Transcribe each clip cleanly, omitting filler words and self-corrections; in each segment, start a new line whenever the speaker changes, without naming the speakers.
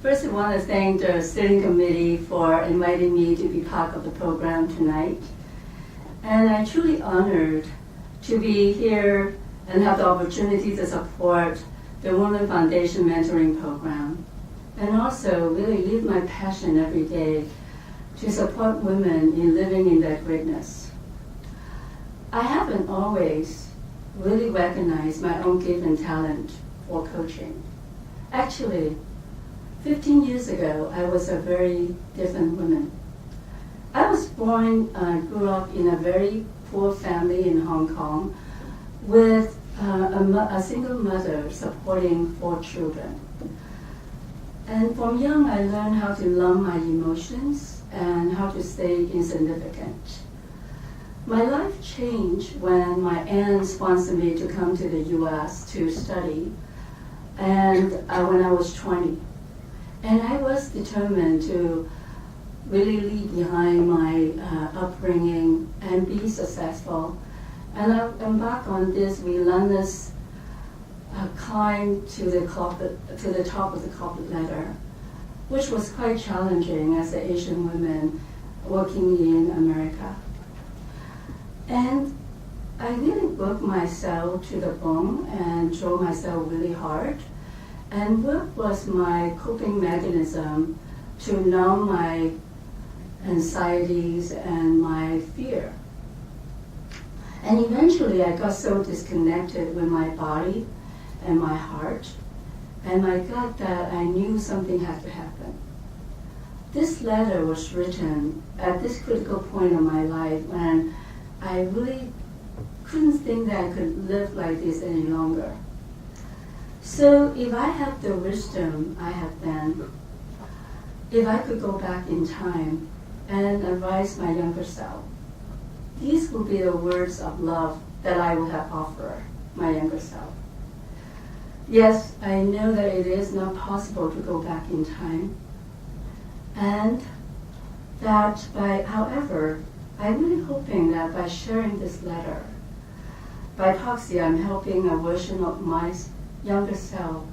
First, I want to thank the steering committee for inviting me to be part of the program tonight. And I'm truly honored to be here and have the opportunity to support the Women Foundation Mentoring Program, and also really live my passion every day to support women in living in their greatness. I haven't always really recognized my own gift and talent for coaching. Actually, 15 years ago, I was a very different woman. I was grew up in a very poor family in Hong Kong with a single mother supporting 4 children. And from young, I learned how to numb my emotions and how to stay insignificant. My life changed when my aunt sponsored me to come to the US to study, and when I was 20. And I was determined to really leave behind my upbringing and be successful. And I embarked on this relentless climb to the top of the corporate ladder, which was quite challenging as an Asian woman working in America. And I really worked myself to the bone and drove myself really hard. And work was my coping mechanism to numb my anxieties and my fear. And eventually I got so disconnected with my body and my heart and my gut that I knew something had to happen. This letter was written at this critical point of my life when I really couldn't think that I could live like this any longer. So if I have the wisdom I have then, if I could go back in time and advise my younger self, these would be the words of love that I would have offered my younger self. Yes, I know that it is not possible to go back in time, and that however, I'm really hoping that by sharing this letter, by proxy, I'm helping a version of my younger self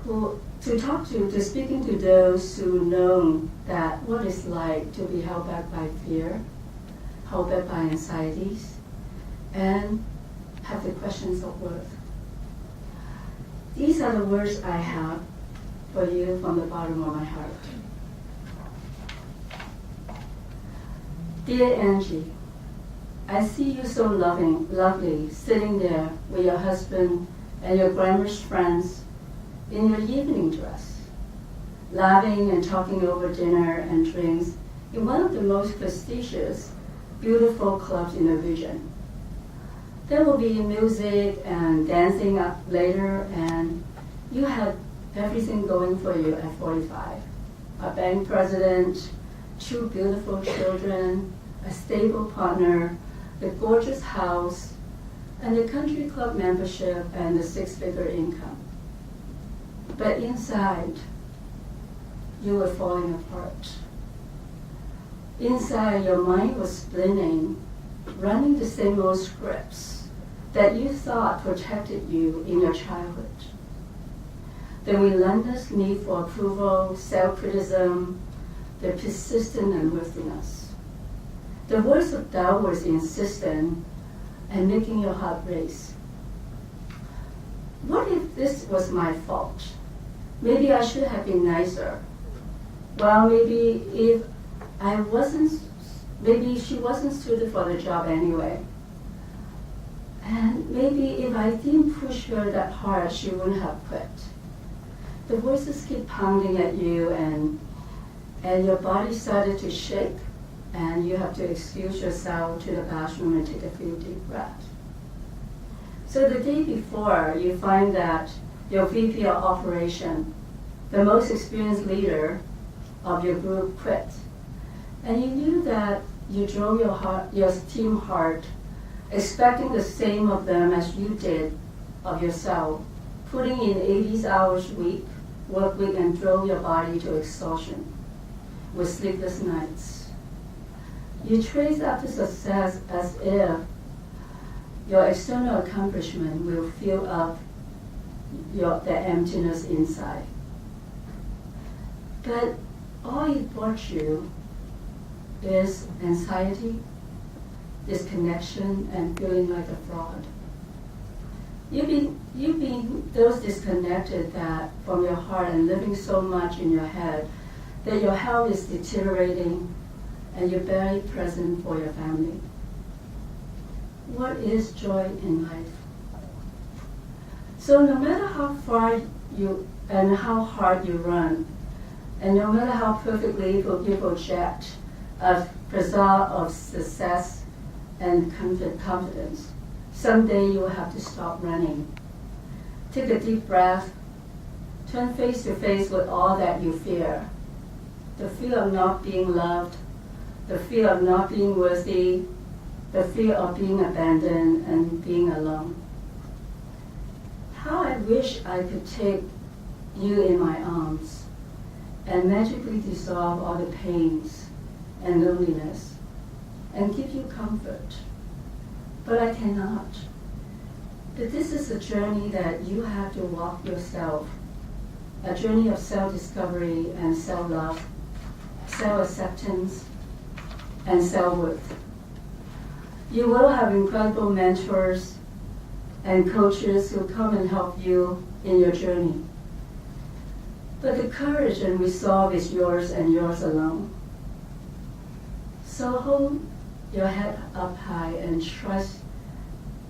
to speaking to those who know that what it's like to be held back by fear, held back by anxieties, and have the questions of worth. These are the words I have for you from the bottom of my heart. Dear Angie, I see you so lovely, sitting there with your husband and your glamorous friends in your evening dress, laughing and talking over dinner and drinks in one of the most prestigious, beautiful clubs in the region. There will be music and dancing up later, and you have everything going for you at 45. A bank president, 2 beautiful children, a stable partner, the gorgeous house, and the country club membership and the 6-figure income. But inside, you were falling apart. Inside, your mind was spinning, running the same old scripts that you thought protected you in your childhood. The relentless need for approval, self-criticism, the persistent unworthiness. The voice of doubt was insistent and making your heart race. What if this was my fault? Maybe I should have been nicer. Well, maybe she wasn't suited for the job anyway. And maybe if I didn't push her that hard, she wouldn't have quit. The voices keep pounding at you, and your body started to shake, and you have to excuse yourself to the bathroom and take a few deep breaths. So the day before, you find that your VP of operation, the most experienced leader of your group, quit. And you knew that you drove your team hard, expecting the same of them as you did of yourself, putting in 80 hours work week, and drove your body to exhaustion with sleepless nights. You chase after success as if your external accomplishment will fill up the emptiness inside. But all it brought you is anxiety, disconnection, and feeling like a fraud. You've been those disconnected that from your heart and living so much in your head that your health is deteriorating and you're barely present for your family. What is joy in life? So no matter how far you and how hard you run, and no matter how perfectly you project a facade of success and confidence, someday you will have to stop running. Take a deep breath, turn face to face with all that you fear. The fear of not being loved, the fear of not being worthy, the fear of being abandoned and being alone. How I wish I could take you in my arms and magically dissolve all the pains and loneliness and give you comfort. But I cannot. But this is a journey that you have to walk yourself, a journey of self-discovery and self-love, self-acceptance, and self-worth. You will have incredible mentors and coaches who come and help you in your journey. But the courage and resolve is yours and yours alone. So hold your head up high and trust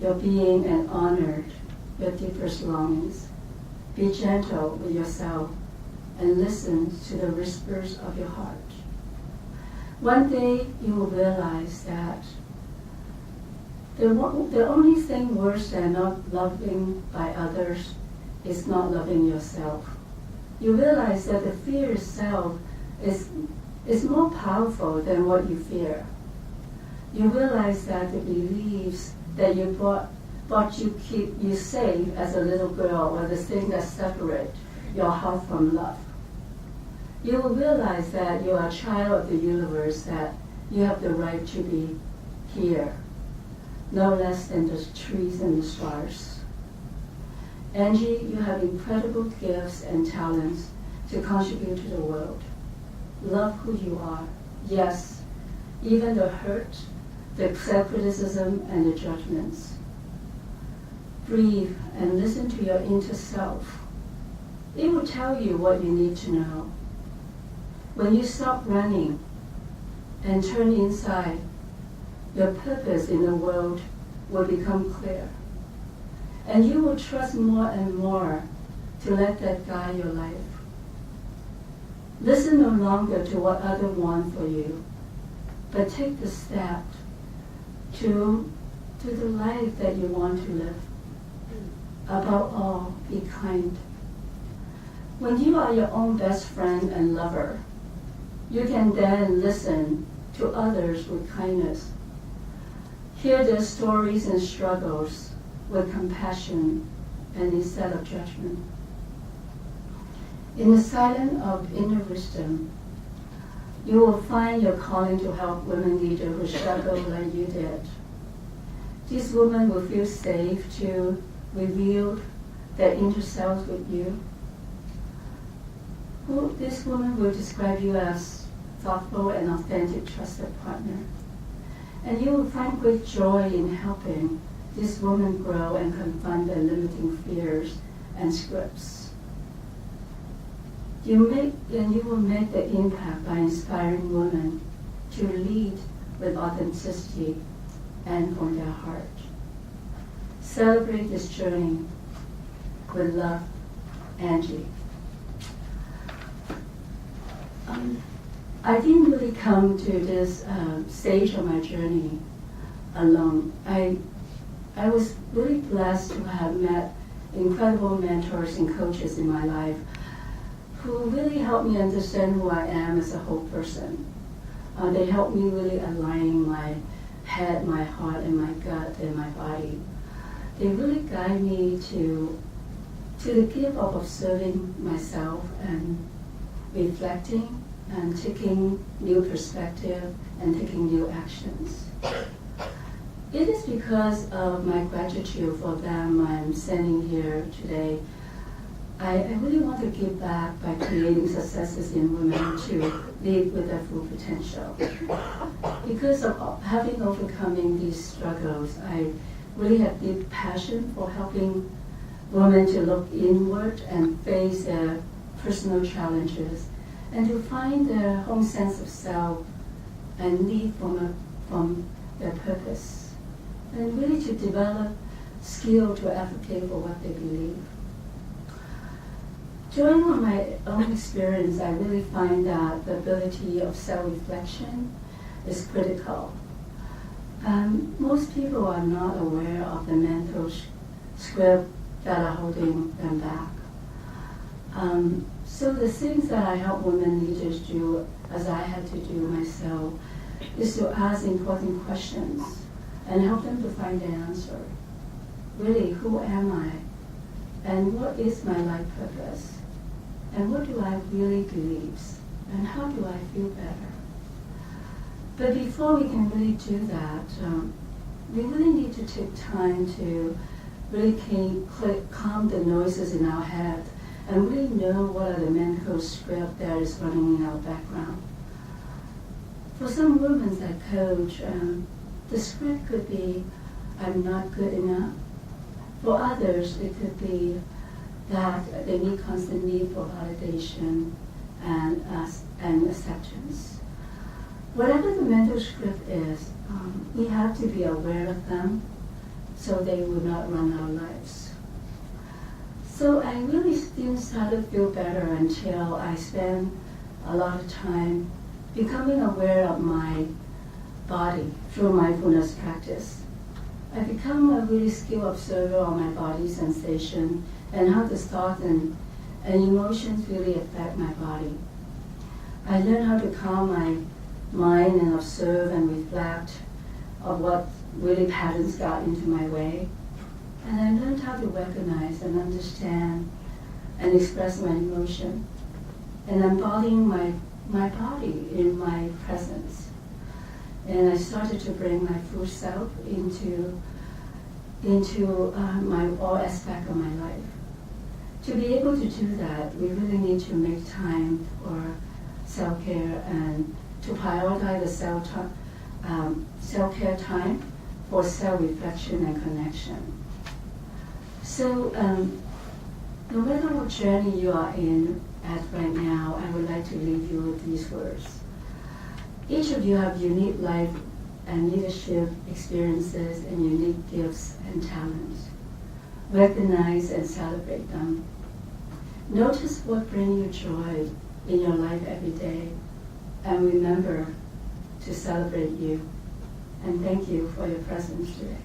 your being and honor your deepest longings. Be gentle with yourself and listen to the whispers of your heart. One day you will realize that the only thing worse than not loving by others is not loving yourself. You realize that the fear itself is more powerful than what you fear. You realize that the beliefs that you bought you keep you safe as a little girl are the thing that separate your heart from love. You will realize that you are a child of the universe, that you have the right to be here, no less than the trees and the stars. Angie, you have incredible gifts and talents to contribute to the world. Love who you are. Yes, even the hurt, the self-criticism, and the judgments. Breathe and listen to your inner self. It will tell you what you need to know. When you stop running and turn inside, your purpose in the world will become clear. And you will trust more and more to let that guide your life. Listen no longer to what others want for you, but take the step to the life that you want to live. Above all, be kind. When you are your own best friend and lover, you can then listen to others with kindness. Hear their stories and struggles with compassion and instead of judgment. In the silence of inner wisdom, you will find your calling to help women leaders who struggle like you did. These women will feel safe to reveal their inner selves with you. This woman will describe you as thoughtful and authentic trusted partner. And you will find great joy in helping this woman grow and confront their limiting fears and scripts. You will make the impact by inspiring women to lead with authenticity and from their heart. Celebrate this journey with love, Angie. I didn't really come to this stage of my journey alone. I was really blessed to have met incredible mentors and coaches in my life who really helped me understand who I am as a whole person. They helped me really align my head, my heart, and my gut and my body. They really guide me to the gift of observing myself and reflecting and taking new perspective and taking new actions. It is because of my gratitude for them I'm standing here today. I really want to give back by creating successes in women to lead with their full potential. Because of having overcoming these struggles, I really have deep passion for helping women to look inward and face their personal challenges and to find their own sense of self and lead from their purpose. And really to develop skill to advocate for what they believe. Drawing on my own experience, I really find that the ability of self-reflection is critical. Most people are not aware of the mental script that are holding them back. So the things that I help women leaders do, as I had to do myself, is to ask important questions and help them to find the answer. Really, who am I? And what is my life purpose? And what do I really believe? And how do I feel better? But before we can really do that, we really need to take time to really calm the noises in our head and really know what are the mental script that is running in our background. For some women I coach, the script could be, I'm not good enough. For others, it could be that they need constant need for validation and acceptance. Whatever the mental script is, we have to be aware of them so they will not run our lives. So I really didn't start to feel better until I spent a lot of time becoming aware of my body through mindfulness practice. I become a really skilled observer of my body sensation and how the thoughts and emotions really affect my body. I learned how to calm my mind and observe and reflect of what really patterns got into my way. And I learned how to recognize and understand and express my emotion and embodying my body in my presence. And I started to bring my full self into all aspects of my life. To be able to do that, we really need to make time for self-care and to prioritize the self-care time for self-reflection and connection. So no matter what journey you are in at right now, I would like to leave you with these words. Each of you have unique life and leadership experiences and unique gifts and talents. Recognize and celebrate them. Notice what brings you joy in your life every day, and remember to celebrate you. And thank you for your presence today.